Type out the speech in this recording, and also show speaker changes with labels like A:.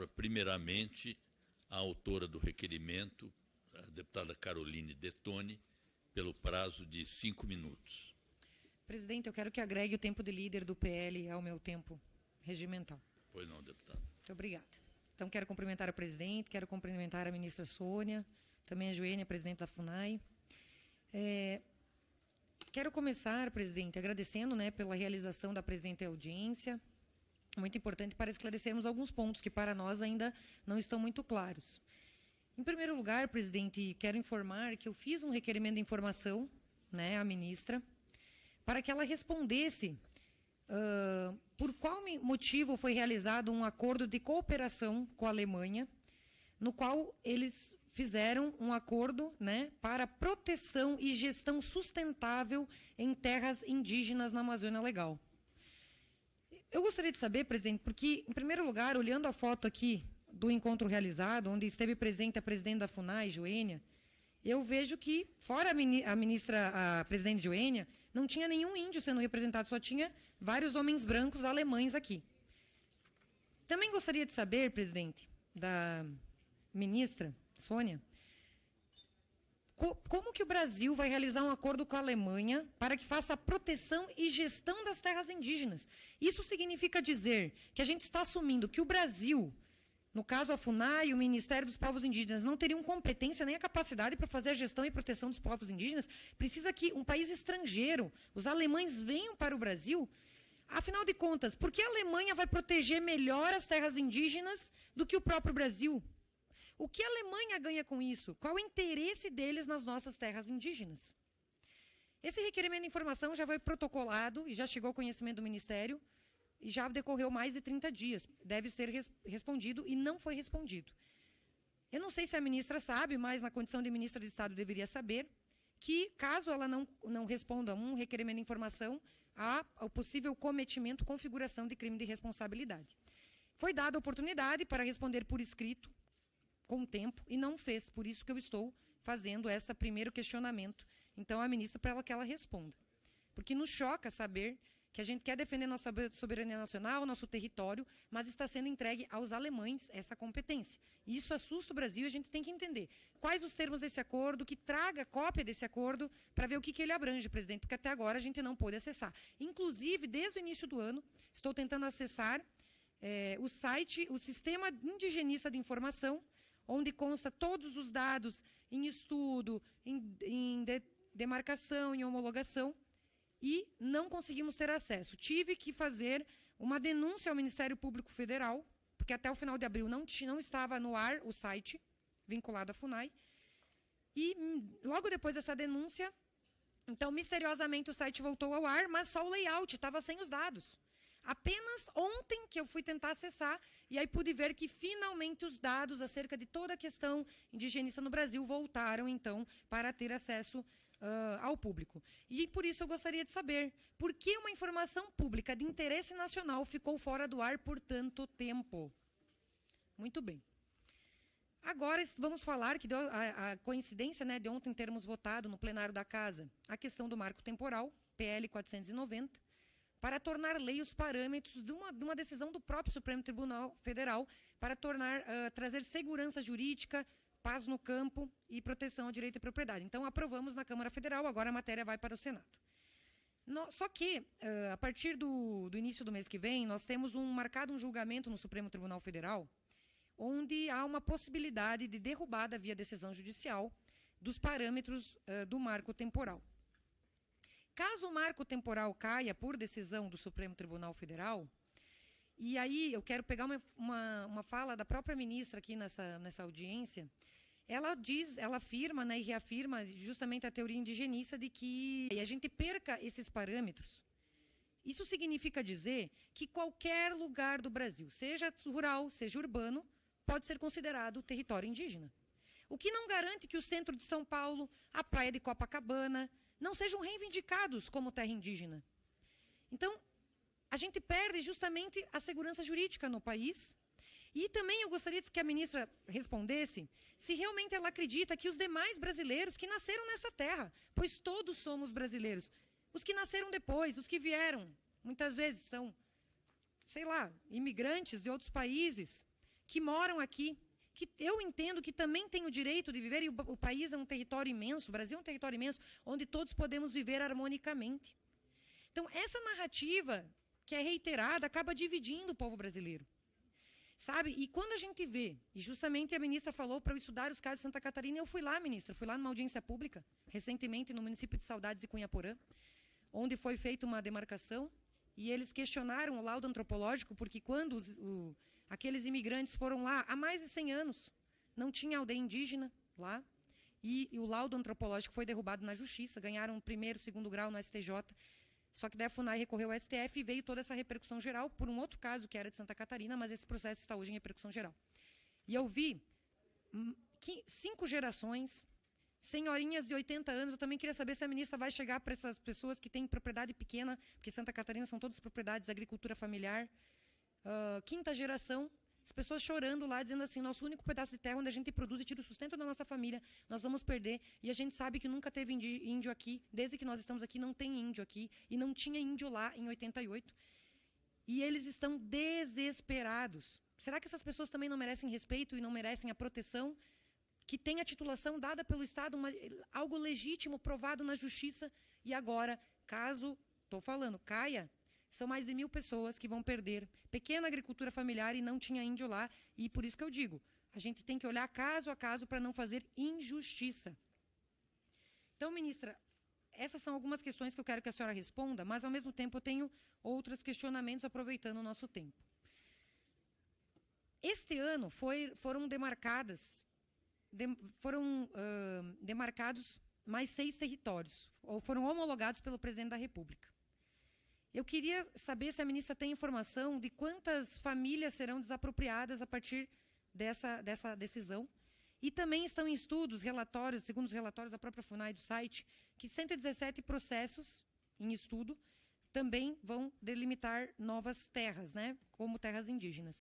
A: Primeiramente, a autora do requerimento, a deputada Caroline Detoni, pelo prazo de 5 minutos.
B: Presidente, eu quero que agregue o tempo de líder do PL ao meu tempo regimental.
A: Pois não, deputado.
B: Muito obrigada. Então, quero cumprimentar o presidente, quero cumprimentar a ministra Sônia, também a Joênia, presidente da FUNAI. Quero começar, presidente, agradecendo, pela realização da presente audiência. Muito importante para esclarecermos alguns pontos que para nós ainda não estão muito claros. Em primeiro lugar, presidente, quero informar que eu fiz um requerimento de informação, à ministra, para que ela respondesse por qual motivo foi realizado um acordo de cooperação com a Alemanha, no qual eles fizeram um acordo para proteção e gestão sustentável em terras indígenas na Amazônia Legal. Eu gostaria de saber, presidente, porque, em primeiro lugar, olhando a foto aqui do encontro realizado, onde esteve presente a presidente da FUNAI, Joênia, eu vejo que, fora a presidente Joênia, não tinha nenhum índio sendo representado, só tinha vários homens brancos alemães aqui. Também gostaria de saber, presidente, da ministra Sônia, como que o Brasil vai realizar um acordo com a Alemanha para que faça a proteção e gestão das terras indígenas? Isso significa dizer que a gente está assumindo que o Brasil, no caso a FUNAI e o Ministério dos Povos Indígenas, não teriam competência nem a capacidade para fazer a gestão e proteção dos povos indígenas? Precisa que um país estrangeiro, os alemães, venham para o Brasil? Afinal de contas, por que a Alemanha vai proteger melhor as terras indígenas do que o próprio Brasil? O que a Alemanha ganha com isso? Qual o interesse deles nas nossas terras indígenas? Esse requerimento de informação já foi protocolado e já chegou ao conhecimento do Ministério e já decorreu mais de 30 dias. Deve ser respondido e não foi respondido. Eu não sei se a ministra sabe, mas na condição de ministra de Estado deveria saber que, caso ela não responda a um requerimento de informação, há o possível cometimento, configuração de crime de responsabilidade. Foi dada a oportunidade para responder por escrito, com o tempo, e não fez. Por isso que eu estou fazendo esse primeiro questionamento, então, à ministra, para que ela responda. Porque nos choca saber que a gente quer defender nossa soberania nacional, nosso território, mas está sendo entregue aos alemães essa competência. E isso assusta o Brasil e a gente tem que entender quais os termos desse acordo, que traga cópia desse acordo, para ver o que ele abrange, presidente, porque até agora a gente não pôde acessar. Inclusive, desde o início do ano, estou tentando acessar o site, o Sistema Indigenista de Informação, onde consta todos os dados em estudo, em demarcação, em homologação, e não conseguimos ter acesso. Tive que fazer uma denúncia ao Ministério Público Federal, porque até o final de abril não estava no ar o site vinculado à FUNAI, e logo depois dessa denúncia, então, misteriosamente, o site voltou ao ar, mas só o layout estava sem os dados. Apenas ontem que eu fui tentar acessar, e aí pude ver que finalmente os dados acerca de toda a questão indigenista no Brasil voltaram, então, para ter acesso ao público. E por isso eu gostaria de saber por que uma informação pública de interesse nacional ficou fora do ar por tanto tempo. Muito bem. Agora vamos falar que deu a coincidência de ontem termos votado no plenário da Casa a questão do marco temporal, PL 490, para tornar lei os parâmetros de uma decisão do próprio Supremo Tribunal Federal para trazer segurança jurídica, paz no campo e proteção ao direito à propriedade. Então, aprovamos na Câmara Federal, agora a matéria vai para o Senado. Só que, a partir do início do mês que vem, nós temos marcado um julgamento no Supremo Tribunal Federal, onde há uma possibilidade de derrubada via decisão judicial dos parâmetros do marco temporal. Caso o marco temporal caia por decisão do Supremo Tribunal Federal, e aí eu quero pegar uma fala da própria ministra aqui nessa audiência, ela afirma e reafirma justamente a teoria indigenista de que a gente perca esses parâmetros. Isso significa dizer que qualquer lugar do Brasil, seja rural, seja urbano, pode ser considerado território indígena. O que não garante que o centro de São Paulo, a praia de Copacabana, não sejam reivindicados como terra indígena. Então, a gente perde justamente a segurança jurídica no país. E também eu gostaria que a ministra respondesse se realmente ela acredita que os demais brasileiros que nasceram nessa terra, pois todos somos brasileiros, os que nasceram depois, os que vieram, muitas vezes são, sei lá, imigrantes de outros países, que moram aqui, que eu entendo que também têm o direito de viver, e o país é um território imenso, o Brasil é um território imenso, onde todos podemos viver harmonicamente. Então, essa narrativa, que é reiterada, acaba dividindo o povo brasileiro. Sabe? E quando a gente vê, e justamente a ministra falou para eu estudar os casos de Santa Catarina, eu fui lá, ministra, fui lá numa audiência pública, recentemente no município de Saudades e Cunhaporã, onde foi feita uma demarcação, e eles questionaram o laudo antropológico, porque quando aqueles imigrantes foram lá há mais de 100 anos, não tinha aldeia indígena lá, e o laudo antropológico foi derrubado na justiça, ganharam primeiro, segundo grau no STJ, só que daí a FUNAI recorreu ao STF e veio toda essa repercussão geral por um outro caso que era de Santa Catarina, mas esse processo está hoje em repercussão geral. E eu vi 5 gerações, senhorinhas de 80 anos, eu também queria saber se a ministra vai chegar para essas pessoas que têm propriedade pequena, porque Santa Catarina são todas propriedades, agricultura familiar, 5ª geração, as pessoas chorando lá, dizendo assim, nosso único pedaço de terra onde a gente produz e tira o sustento da nossa família, nós vamos perder, e a gente sabe que nunca teve índio aqui, desde que nós estamos aqui não tem índio aqui, e não tinha índio lá em 88, e eles estão desesperados. Será que essas pessoas também não merecem respeito e não merecem a proteção que tem a titulação dada pelo Estado, algo legítimo, provado na justiça, e agora, caso, estou falando, caia, são mais de 1.000 pessoas que vão perder pequena agricultura familiar e não tinha índio lá. E por isso que eu digo, a gente tem que olhar caso a caso para não fazer injustiça. Então, ministra, essas são algumas questões que eu quero que a senhora responda, mas, ao mesmo tempo, eu tenho outros questionamentos aproveitando o nosso tempo. Este ano foram demarcados mais 6 territórios, ou foram homologados pelo presidente da República. Eu queria saber se a ministra tem informação de quantas famílias serão desapropriadas a partir dessa decisão. E também estão em estudos, relatórios, segundo os relatórios da própria FUNAI do site, que 117 processos em estudo também vão delimitar novas terras, né, como terras indígenas.